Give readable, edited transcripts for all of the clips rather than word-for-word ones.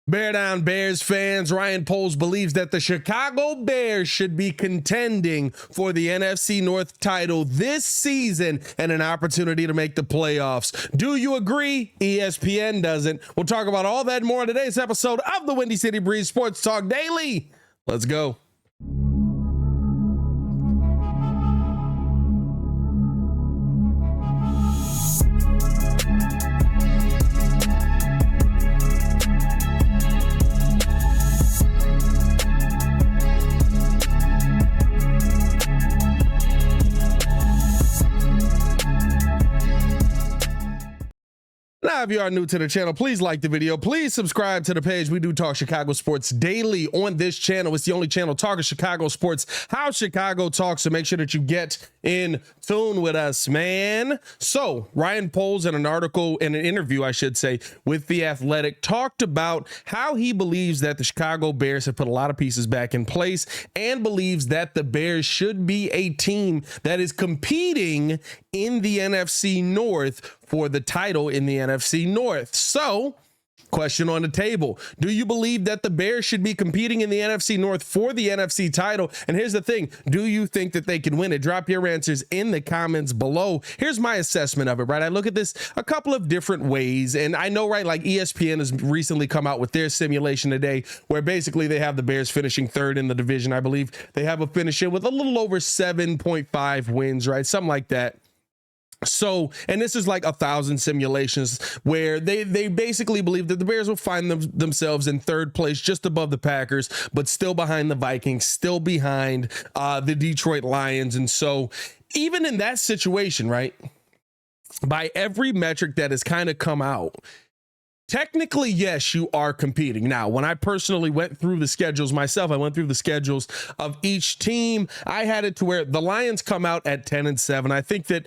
Bear down, Bears fans. Ryan Poles believes that the Chicago Bears should be contending for the NFC North title this season and an opportunity to make the playoffs. Do you agree? ESPN doesn't. We'll talk about all that and more in today's episode of the Windy City Breeze Sports Talk Daily. Let's go. Now, if you are new to the channel, please like the video. Please subscribe to the page. We do talk Chicago sports daily on this channel. It's the only channel talking Chicago sports, how Chicago talks. So make sure that you get in tune with us, man. So Ryan Poles, in an article, in an interview, I should say, with The Athletic, talked about how he believes that the Chicago Bears have put a lot of pieces back in place and believes that the Bears should be a team that is competing in the NFC North for the title in the NFC North. So, question on the table. Do you believe that the Bears should be competing in the NFC North for the NFC title? And here's the thing. Do you think that they can win it? Drop your answers in the comments below. Here's my assessment of it, right? I look at this a couple of different ways. And I know, right, like ESPN has recently come out with their simulation today where basically they have the Bears finishing third in the division. I believe they have a finish in with a little over 7.5 wins, right? Something like that. So, and this is like 1,000 simulations where they basically believe that the Bears will find themselves in third place, just above the Packers, but still behind the Vikings, still behind the Detroit Lions. And so even in that situation, right, by every metric that has kind of come out, technically, yes, you are competing. Now, when I personally went through the schedules myself, I went through the schedules of each team. I had it to where the Lions come out at 10-7. I think that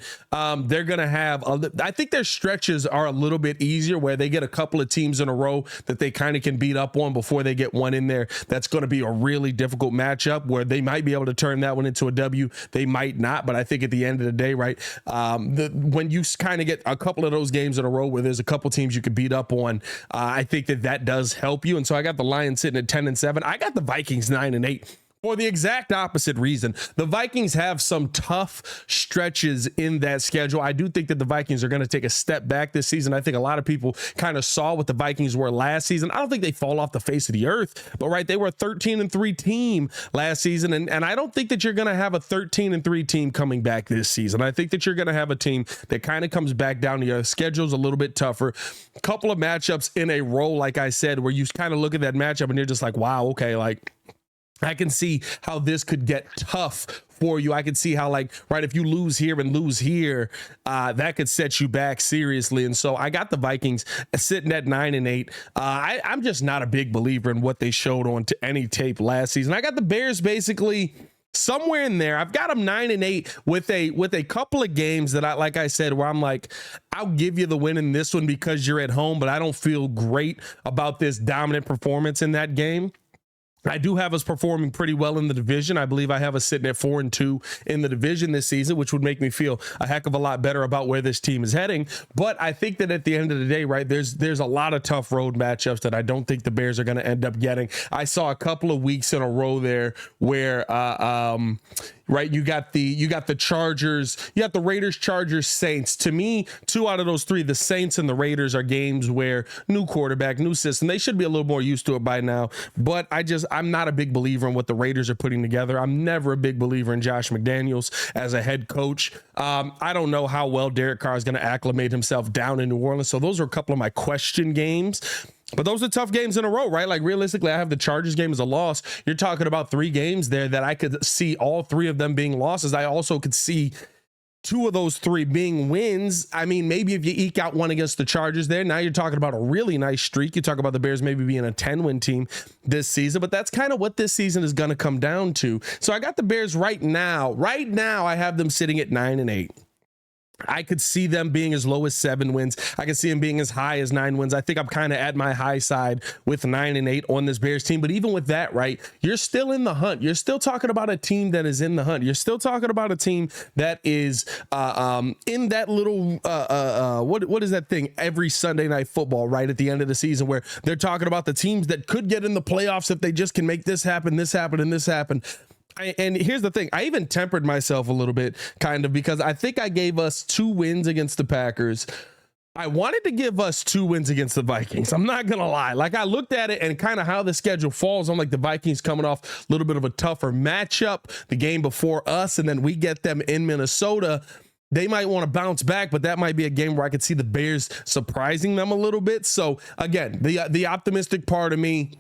they're going to have, I think their stretches are a little bit easier where they get a couple of teams in a row that they kind of can beat up on before they get one in there. That's going to be a really difficult matchup where they might be able to turn that one into a W. They might not, but I think at the end of the day, right, when you kind of get a couple of those games in a row where there's a couple teams you could beat up on, I think that does help you. And so I got the Lions sitting at 10-7. I got the Vikings 9-8 for the exact opposite reason. The Vikings have some tough stretches in that schedule. I do think that the Vikings are going to take a step back this season. I think a lot of people kind of saw what the Vikings were last season. I don't think they fall off the face of the earth, but right, they were a 13-3 team last season. And I don't think that you're going to have a 13-3 team coming back this season. I think that you're going to have a team that kind of comes back down to your schedule's a little bit tougher. A couple of matchups in a row, like I said, where you kind of look at that matchup and you're just like, wow, okay, like, I can see how this could get tough for you. I can see how, like, right, if you lose here and lose here, that could set you back seriously. And so I got the Vikings sitting at 9-8. I'm just not a big believer in what they showed on to any tape last season. I got the Bears basically somewhere in there. I've got them 9-8 with a couple of games that like I said, where I'm like, I'll give you the win in this one because you're at home, but I don't feel great about this dominant performance in that game. I do have us performing pretty well in the division. I believe I have us sitting at 4-2 in the division this season, which would make me feel a heck of a lot better about where this team is heading. But I think that at the end of the day, right, there's a lot of tough road matchups that I don't think the Bears are going to end up getting. I saw a couple of weeks in a row there where, right, you got the Chargers, you got the Raiders, Chargers, Saints. To me, 2 out of those 3, the Saints and the Raiders, are games where new quarterback, new system. They should be a little more used to it by now. But I'm not a big believer in what the Raiders are putting together. I'm never a big believer in Josh McDaniels as a head coach. I don't know how well Derek Carr is going to acclimate himself down in New Orleans. So those are a couple of my question games. But those are tough games in a row, right? Like, realistically, I have the Chargers game as a loss. You're talking about 3 games there that I could see all 3 of them being losses. I also could see 2 of those 3 being wins. I mean, maybe if you eke out one against the Chargers there, now you're talking about a really nice streak. You talk about the Bears maybe being a 10-win team this season, but that's kind of what this season is going to come down to. So I got the Bears right now. I have them sitting at 9-8. I could see them being as low as 7 wins. I could see them being as high as 9 wins. I think I'm kind of at my high side with 9-8 on this Bears team. But even with that, right, you're still in the hunt. You're still talking about a team that is in the hunt. You're still talking about a team that is in that little what is that thing every Sunday Night Football right at the end of the season where they're talking about the teams that could get in the playoffs if they just can make this happen, and this happen. And here's the thing. I even tempered myself a little bit, kind of, because I think I gave us 2 wins against the Packers. I wanted to give us 2 wins against the Vikings. I'm not going to lie. Like, I looked at it and kind of how the schedule falls. I'm like, the Vikings coming off a little bit of a tougher matchup, the game before us, and then we get them in Minnesota. They might want to bounce back, but that might be a game where I could see the Bears surprising them a little bit. So, again, the optimistic part of me,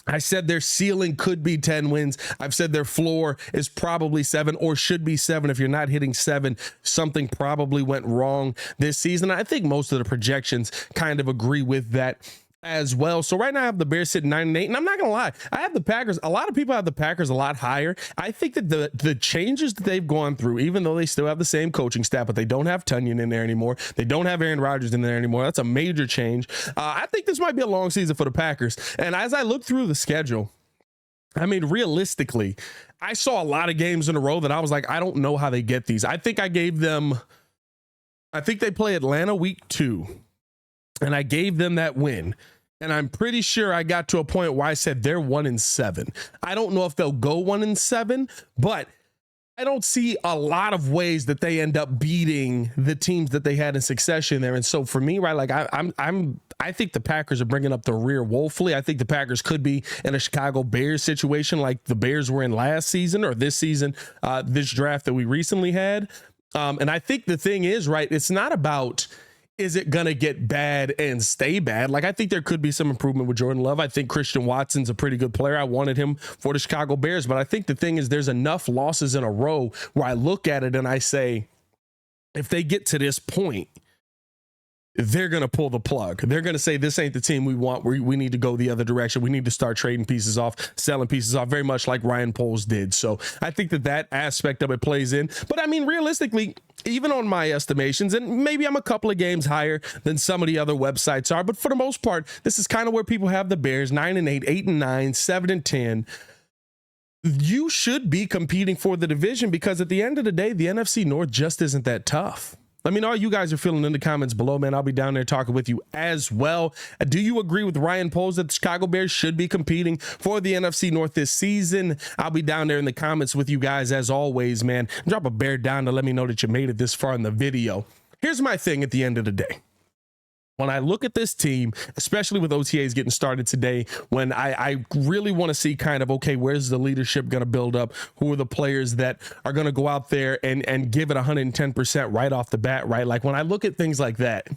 I said their ceiling could be 10 wins. I've said their floor is probably 7 or should be 7. If you're not hitting 7, something probably went wrong this season. I think most of the projections kind of agree with that as well. So right now I have the Bears sitting 9-8, and I'm not gonna lie, I have the Packers. A lot of people have the Packers a lot higher. I think that the changes that they've gone through, even though they still have the same coaching staff, but they don't have Tunyon in there anymore. They don't have Aaron Rodgers in there anymore. That's a major change. I think this might be a long season for the Packers. And as I look through the schedule, I mean, realistically, I saw a lot of games in a row that I was like, I don't know how they get these. I think they play Atlanta week 2. And I gave them that win. And I'm pretty sure I got to a point where I said they're 1-7. I don't know if they'll go 1-7, but I don't see a lot of ways that they end up beating the teams that they had in succession there. And so for me, right, like I think the Packers are bringing up the rear woefully. I think the Packers could be in a Chicago Bears situation like the Bears were in last season or this season, this draft that we recently had. And I think the thing is, right, it's not about, is it going to get bad and stay bad? Like, I think there could be some improvement with Jordan Love. I think Christian Watson's a pretty good player. I wanted him for the Chicago Bears, but I think the thing is there's enough losses in a row where I look at it and I say, if they get to this point, they're going to pull the plug. They're going to say, this ain't the team we want. We need to go the other direction. We need to start trading pieces off, selling pieces off, very much like Ryan Poles did. So I think that aspect of it plays in. But I mean, realistically, even on my estimations, and maybe I'm a couple of games higher than some of the other websites are, but for the most part, this is kind of where people have the Bears 9-8, 8-9, 7-10. You should be competing for the division because at the end of the day, the NFC North just isn't that tough. Let me know how you guys are feeling in the comments below, man. I'll be down there talking with you as well. Do you agree with Ryan Poles that the Chicago Bears should be competing for the NFC North this season? I'll be down there in the comments with you guys as always, man. Drop a bear down to let me know that you made it this far in the video. Here's my thing at the end of the day. When I look at this team, especially with OTAs getting started today, when I really want to see kind of, okay, where's the leadership going to build up? Who are the players that are going to go out there and give it 110% right off the bat, right? Like when I look at things like that,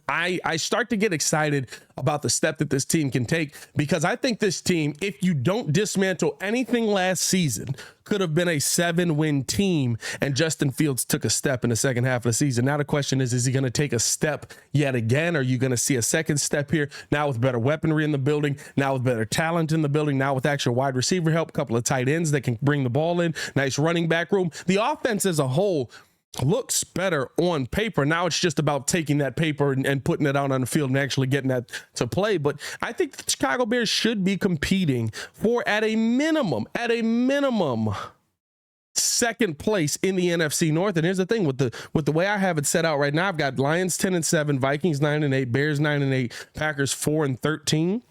I start to get excited about the step that this team can take, because I think this team, if you don't dismantle anything last season, could have been a 7-win team, and Justin Fields took a step in the second half of the season. Now the question is he going to take a step yet again? Are you going to see a second step here now with better weaponry in the building, now with better talent in the building, now with actual wide receiver help, a couple of tight ends that can bring the ball in, nice running back room? The offense as a whole looks better on paper. Now it's just about taking that paper and putting it out on the field and actually getting that to play. But I think the Chicago Bears should be competing for, at a minimum, second place in the NFC North. And here's the thing with the way I have it set out right now, I've got Lions 10-7, Vikings 9-8, Bears 9-8, Packers 4-13.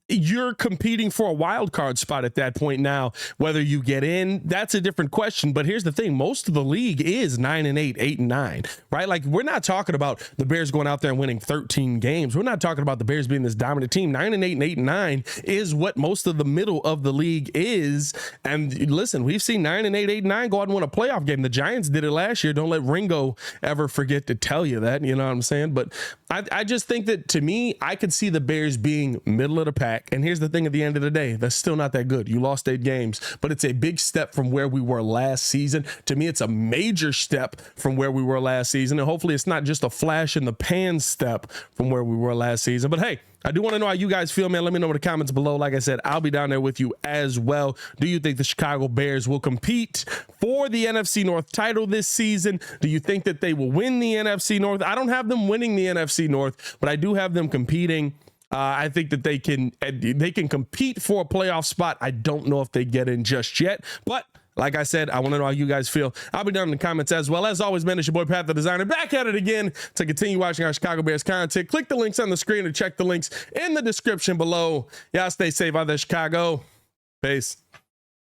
You're competing for a wild card spot at that point. Now, whether you get in, that's a different question. But here's the thing. Most of the league is 9-8, 8-9, right? Like, we're not talking about the Bears going out there and winning 13 games. We're not talking about the Bears being this dominant team. 9-8 and 8-9 is what most of the middle of the league is. And listen, we've seen 9-8, 8-9 go out and win a playoff game. The Giants did it last year. Don't let Ringo ever forget to tell you that. You know what I'm saying? But I just think that, to me, I could see the Bears being middle of the pack. back. And here's the thing, at the end of the day, that's still not that good. You lost 8 games, but it's a big step from where we were last season. To me, it's a major step from where we were last season. And hopefully it's not just a flash in the pan step from where we were last season. But hey, I do want to know how you guys feel, man. Let me know in the comments below. Like I said, I'll be down there with you as well. Do you think the Chicago Bears will compete for the NFC North title this season? Do you think that they will win the NFC North? I don't have them winning the NFC North, but I do have them competing. I think that they can compete for a playoff spot. I don't know if they get in just yet, but like I said, I want to know how you guys feel. I'll be down in the comments as well. As always, man, it's your boy Pat the Designer, back at it again to continue watching our Chicago Bears content. Click the links on the screen and check the links in the description below. Y'all stay safe out there, Chicago. Peace.